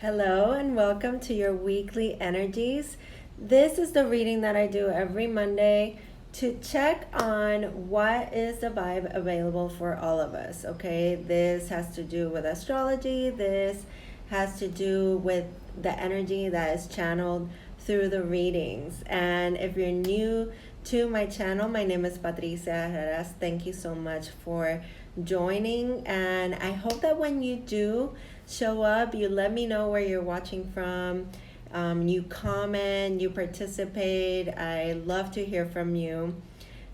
Hello and welcome to your weekly energies. This is the reading that I do every Monday to check on what is the vibe available for all of us. Okay, this has to do with astrology, this has to do with the energy that is channeled through the readings. And if you're new to my channel, my name is Patricia Herreras. Thank you so much for joining, and I hope that when you do show up, you let me know where you're watching from. You comment, you participate. I love to hear from you.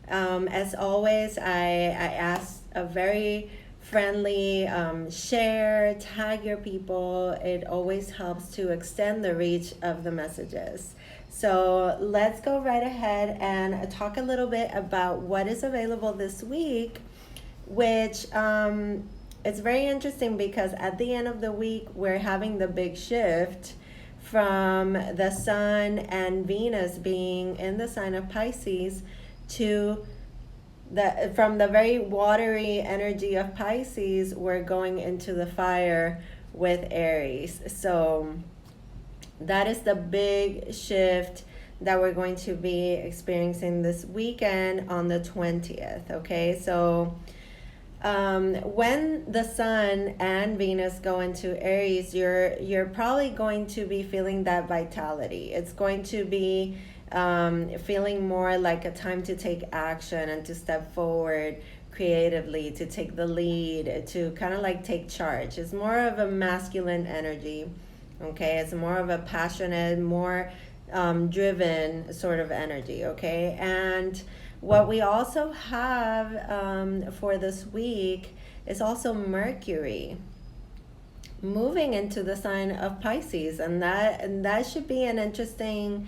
As always, I ask a very friendly share, tag your people. It always helps to extend the reach of the messages. So let's go right ahead and talk a little bit about what is available this week, which it's very interesting because at the end of the week, we're having the big shift from the Sun and Venus being in the sign of Pisces to from the very watery energy of Pisces, we're going into the fire with Aries. So that is the big shift that we're going to be experiencing this weekend on the 20th. Okay, so when the Sun and Venus go into Aries, you're probably going to be feeling that vitality. It's going to be feeling more like a time to take action and to step forward creatively, to take the lead, to kind of like take charge. It's more of a masculine energy. Okay, it's more of a passionate, more driven sort of energy. Okay, and what we also have for this week is also Mercury moving into the sign of Pisces, and that should be an interesting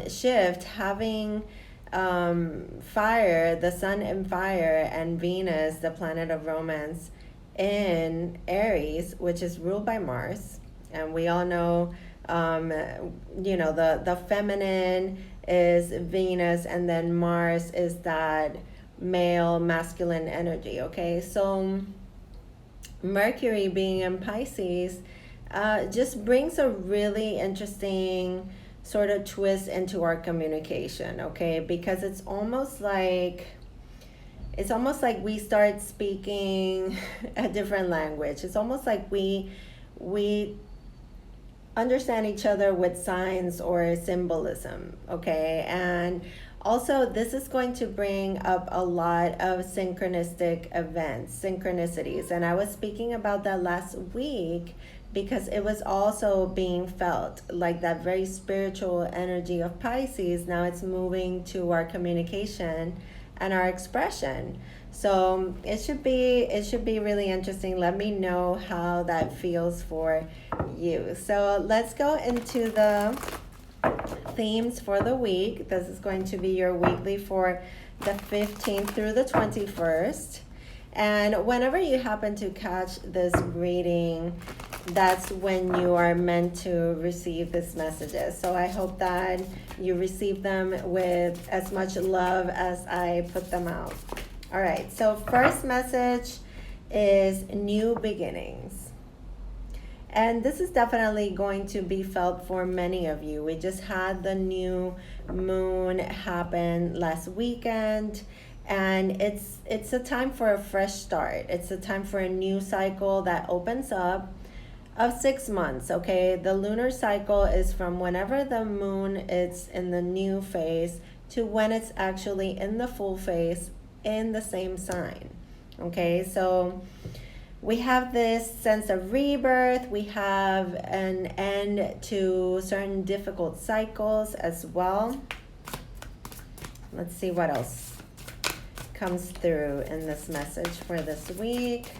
shift, having fire, the Sun in fire, and Venus, the planet of romance, in Aries, which is ruled by Mars. And we all know the feminine is Venus, and then Mars is that male masculine energy. Okay, so Mercury being in Pisces just brings a really interesting sort of twist into our communication. Okay, because it's almost like we start speaking a different language. It's almost like we understand each other with signs or symbolism. Okay, and also this is going to bring up a lot of synchronistic events, synchronicities, and I was speaking about that last week because it was also being felt, like that very spiritual energy of Pisces. Now it's moving to our communication and our expression. So it should be really interesting. Let me know how that feels for you. So let's go into the themes for the week. This is going to be your weekly for the 15th through the 21st. And whenever you happen to catch this reading, that's when you are meant to receive these messages. So I hope that you receive them with as much love as I put them out. All right, so first message is new beginnings. And this is definitely going to be felt for many of you. We just had the new moon happen last weekend, and it's a time for a fresh start. It's a time for a new cycle that opens up of 6 months. Okay, the lunar cycle is from whenever the moon is in the new phase to when it's actually in the full phase in the same sign. Okay, so we have this sense of rebirth. We have an end to certain difficult cycles as well. Let's see what else comes through in this message for this week.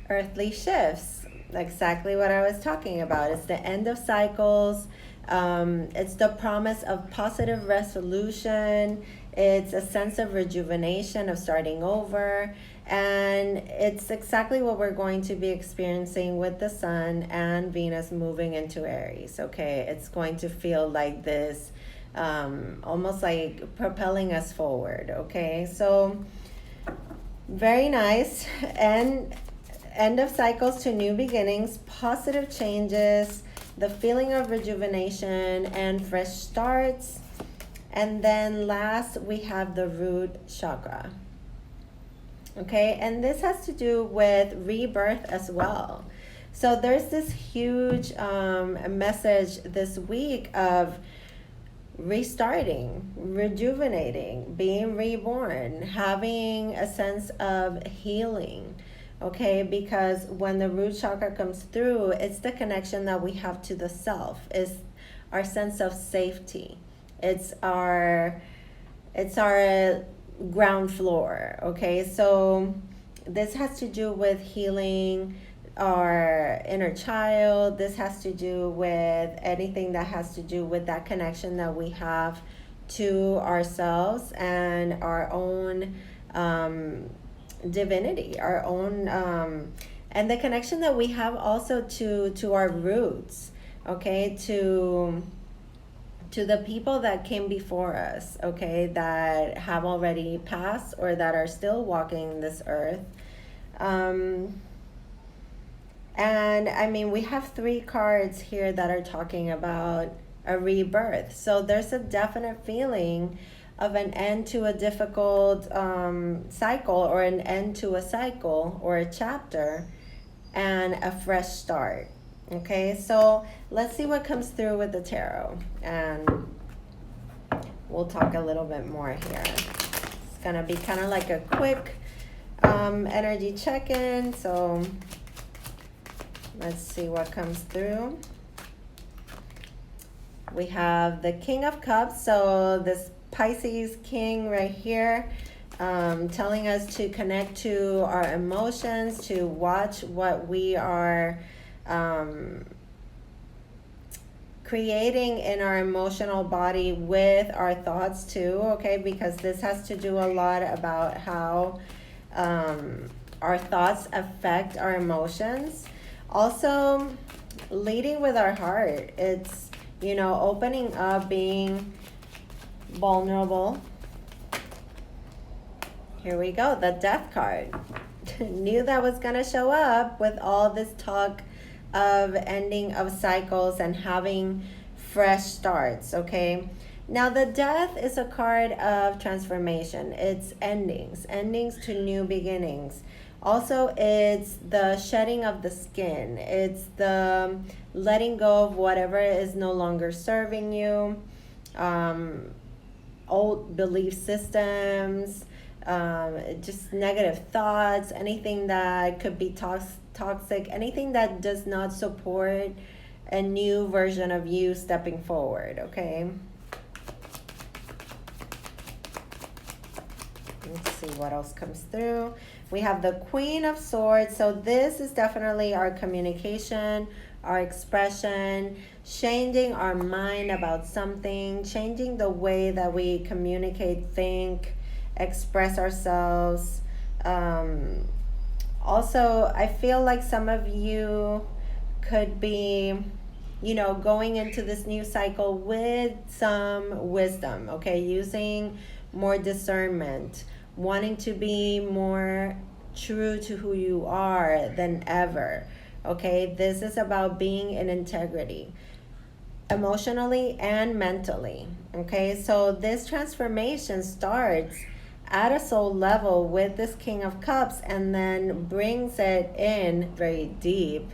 Earthly shifts, exactly what I was talking about. It's the end of cycles. It's the promise of positive resolution. It's a sense of rejuvenation, of starting over. And it's exactly what we're going to be experiencing with the Sun and Venus moving into Aries. Okay, it's going to feel like this, almost like propelling us forward. Okay, so very nice. And end of cycles to new beginnings, positive changes, the feeling of rejuvenation and fresh starts. And then last, we have the root chakra. Okay, and this has to do with rebirth as well. So there's this huge message this week of restarting, rejuvenating, being reborn, having a sense of healing. Okay, because when the root chakra comes through, it's the connection that we have to the self, is our sense of safety. It's our ground floor. Okay, so this has to do with healing our inner child. This has to do with anything that has to do with that connection that we have to ourselves and our own divinity, our own and the connection that we have also to our roots. Okay, to the people that came before us, okay, that have already passed or that are still walking this earth. And I mean, we have 3 cards here that are talking about a rebirth. So there's a definite feeling of an end to a difficult cycle, or an end to a cycle or a chapter, and a fresh start. Okay, so let's see what comes through with the tarot, and we'll talk a little bit more here. It's gonna be kind of like a quick energy check-in, so let's see what comes through. We have the King of Cups, so this Pisces King right here, telling us to connect to our emotions, to watch what we are creating in our emotional body with our thoughts too, okay, because this has to do a lot about how our thoughts affect our emotions. Also, leading with our heart. It's, you know, opening up, being vulnerable. Here we go, the Death card. Knew that was going to show up with all this talk of ending of cycles and having fresh starts, okay? Now, the Death is a card of transformation. It's endings to new beginnings. Also, it's the shedding of the skin. It's the letting go of whatever is no longer serving you, old belief systems, just negative thoughts, anything that could be toxic, anything that does not support a new version of you stepping forward, okay? Let's see what else comes through. We have the Queen of Swords. So this is definitely our communication, our expression, changing our mind about something, changing the way that we communicate, think, express ourselves. Also, I feel like some of you could be, you know, going into this new cycle with some wisdom, okay, using more discernment, wanting to be more true to who you are than ever, okay? This is about being in integrity, emotionally and mentally, okay? So this transformation starts at a soul level with this King of Cups and then brings it in very deep,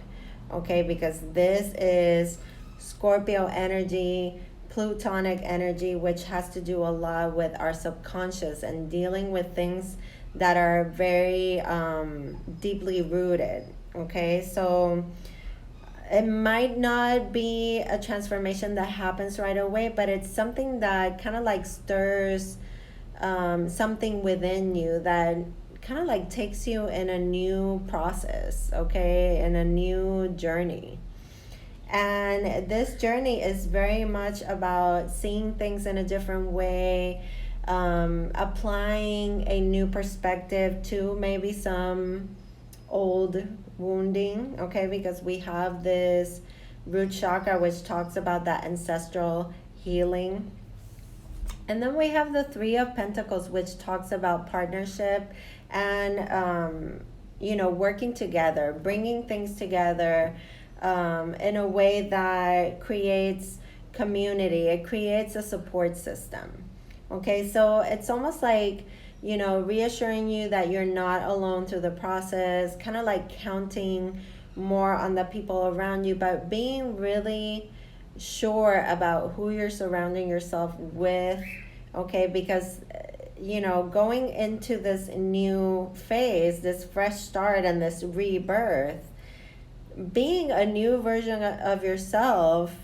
okay? Because this is Scorpio energy, Plutonic energy, which has to do a lot with our subconscious and dealing with things that are very deeply rooted, okay? So it might not be a transformation that happens right away, but it's something that kind of like stirs something within you that kind of like takes you in a new process, okay, in a new journey. And this journey is very much about seeing things in a different way, applying a new perspective to maybe some old wounding, okay, because we have this root chakra which talks about that ancestral healing. And then we have the Three of Pentacles, which talks about partnership and working together, bringing things together in a way that creates community. It creates a support system. Okay, so it's almost like, reassuring you that you're not alone through the process, kind of like counting more on the people around you, but being really sure about who you're surrounding yourself with. Okay, because going into this new phase, this fresh start and this rebirth, being a new version of yourself,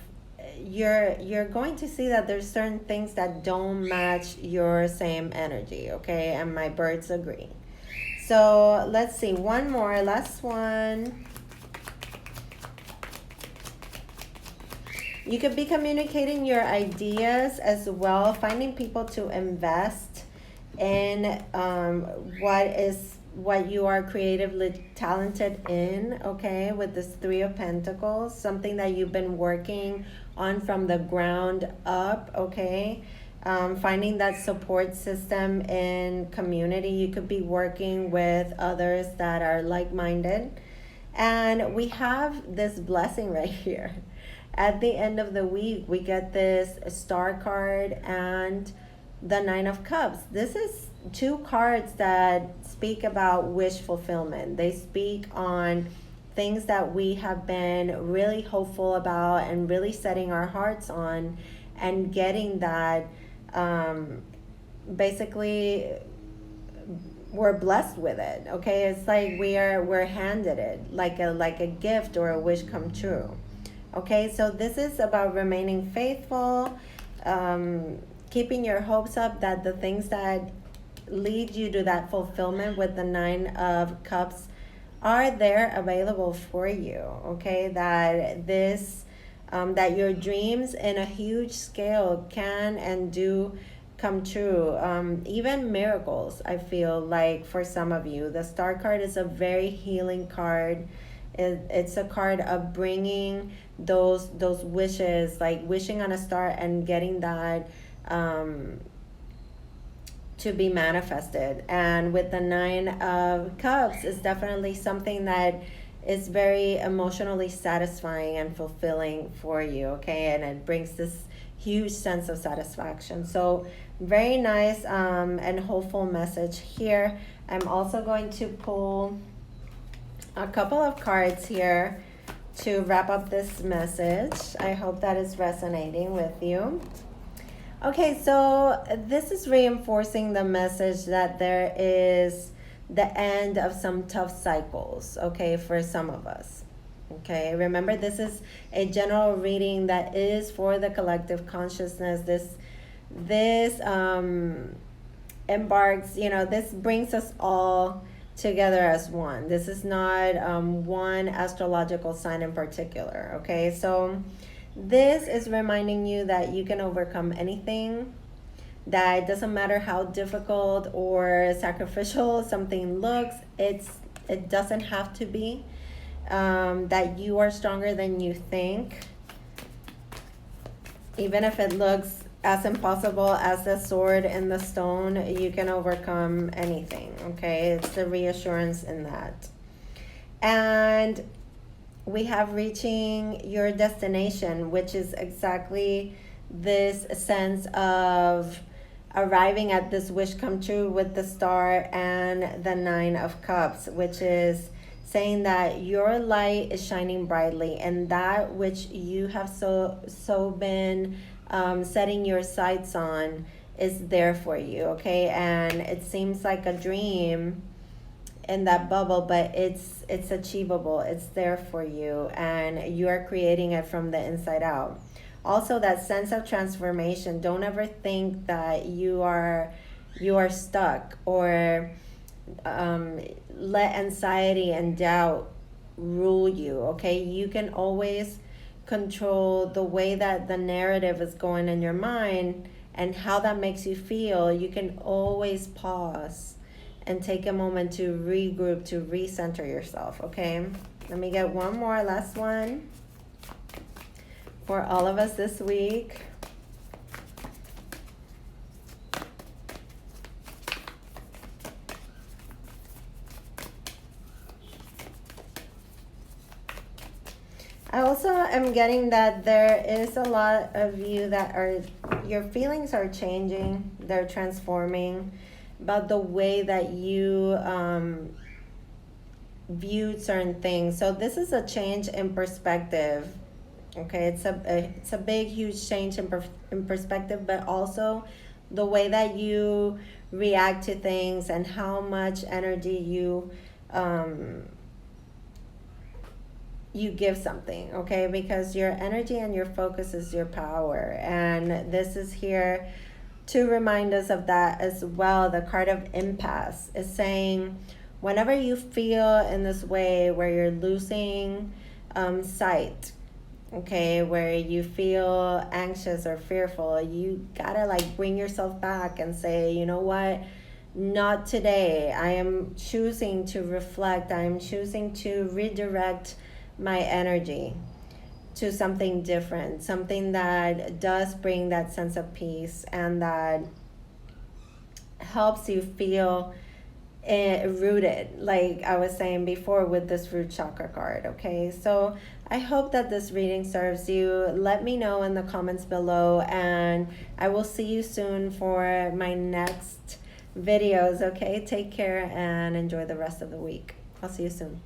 you're going to see that there's certain things that don't match your same energy. Okay, and my birds agree. So let's see, one more, last one. You could be communicating your ideas as well, finding people to invest in what you are creatively talented in, okay, with this Three of Pentacles, something that you've been working on from the ground up, okay. Finding that support system in community. You could be working with others that are like-minded. And we have this blessing right here. At the end of the week, we get this Star card and the Nine of Cups. This is two cards that speak about wish fulfillment. They speak on things that we have been really hopeful about and really setting our hearts on, and getting that, basically we're blessed with it. Okay, it's like we're handed it like a gift or a wish come true. Okay, so this is about remaining faithful, keeping your hopes up that the things that lead you to that fulfillment with the Nine of Cups are there available for you. Okay, that that your dreams in a huge scale can and do come true. Even miracles, I feel like, for some of you. The Star card is a very healing card. It's a card of bringing those wishes, like wishing on a star and getting that to be manifested. And with the Nine of Cups, is definitely something that is very emotionally satisfying and fulfilling for you, okay? And it brings this huge sense of satisfaction. So very nice and hopeful message here. I'm also going to pull a couple of cards here to wrap up this message. I hope that is resonating with you. Okay, so this is reinforcing the message that there is the end of some tough cycles, okay, for some of us. Okay, remember, this is a general reading that is for the collective consciousness. This embarks, this brings us all together as one. This is not one astrological sign in particular, okay? So this is reminding you that you can overcome anything, that it doesn't matter how difficult or sacrificial something looks, it doesn't have to be, that you are stronger than you think. Even if it looks as impossible as the sword in the stone, you can overcome anything, okay? It's the reassurance in that. And we have reaching your destination, which is exactly this sense of arriving at this wish come true with the Star and the Nine of Cups, which is saying that your light is shining brightly, and that which you have so been setting your sights on is there for you, okay? And it seems like a dream in that bubble, but it's achievable. It's there for you, and you are creating it from the inside out. Also, that sense of transformation. Don't ever think that you are stuck, or let anxiety and doubt rule you, okay? You can always control the way that the narrative is going in your mind and how that makes you feel. You can always pause and take a moment to regroup, to recenter yourself, okay? Let me get one more, last one for all of us this week. I also am getting that there is a lot of you that are, your feelings are changing, they're transforming, about the way that you viewed certain things. So this is a change in perspective. Okay, it's a big, huge change in perspective, but also the way that you react to things and how much energy um, you give something, okay? Because your energy and your focus is your power. And this is here to remind us of that as well. The card of impasse is saying, whenever you feel in this way where you're losing sight, okay, where you feel anxious or fearful, you gotta like bring yourself back and say, you know what? Not today. I am choosing to reflect. I am choosing to redirect my energy to something different, something that does bring that sense of peace and that helps you feel rooted, like I was saying before with this root chakra card. Okay, so I hope that this reading serves you. Let me know in the comments below, and I will see you soon for my next videos. Okay, take care and enjoy the rest of the week. I'll see you soon.